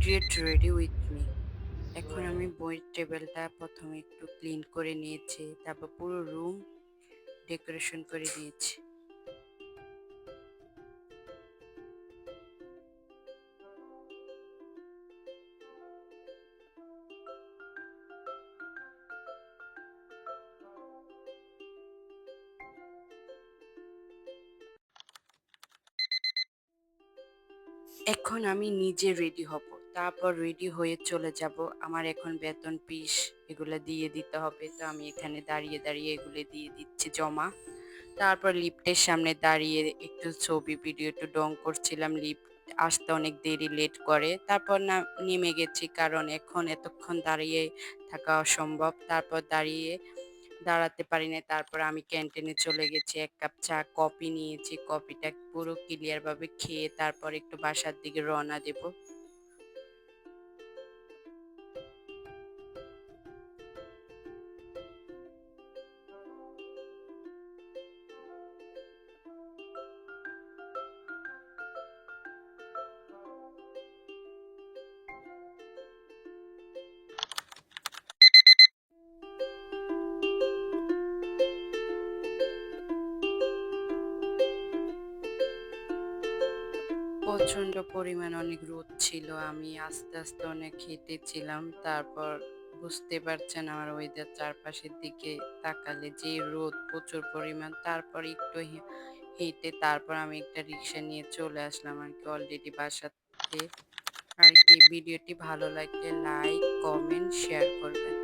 Get ready with me. এখন আমি বইয়ের টেবিলটা প্রথমে একটু ক্লিন করে নিয়েছি, তারপর পুরো রুম ডেকোরেশন করে দিয়েছি। এখন আমি নিজে রেডি হব, তারপর রেডি হয়ে চলে যাব। আমার এখন বেতন পিস এগুলো দিয়ে দিতে হবে, তো আমি এখানে দাঁড়িয়ে দাঁড়িয়ে এগুলো দিয়ে দিচ্ছি জমা। তারপর লিফটের সামনে দাঁড়িয়ে একটু ছবি ভিডিও একটু ডং করছিলাম। লিফট আসতে অনেক দেরি লেট করে, তারপর না নেমে গেছি কারণ এখন এতক্ষণ দাঁড়িয়ে থাকা অসম্ভব। তারপর দাঁড়াতে পারি না, তারপর আমি ক্যান্টিনে চলে গেছি। এক কাপ চা কফি নিয়েছি, কফিটা পুরো ক্লিয়ার ভাবে খেয়ে তারপর একটু বাসার দিকে রওনা দেব। প্রচন্ড পরিমাণ অনেক রোদ ছিল, আমি আস্তে আস্তে অনেক হেঁটেছিলাম। তারপর বুঝতে পারছেন আমার ওয়েদার, চারপাশের দিকে তাকালে যে রোদ প্রচুর পরিমাণ। তারপর একটু হেঁটে তারপর আমি একটা রিক্সা নিয়ে চলে আসলাম আর কি অলরেডি বাসাতে। আর কি ভিডিওটি ভালো লাগলে লাইক কমেন্ট শেয়ার করবেন।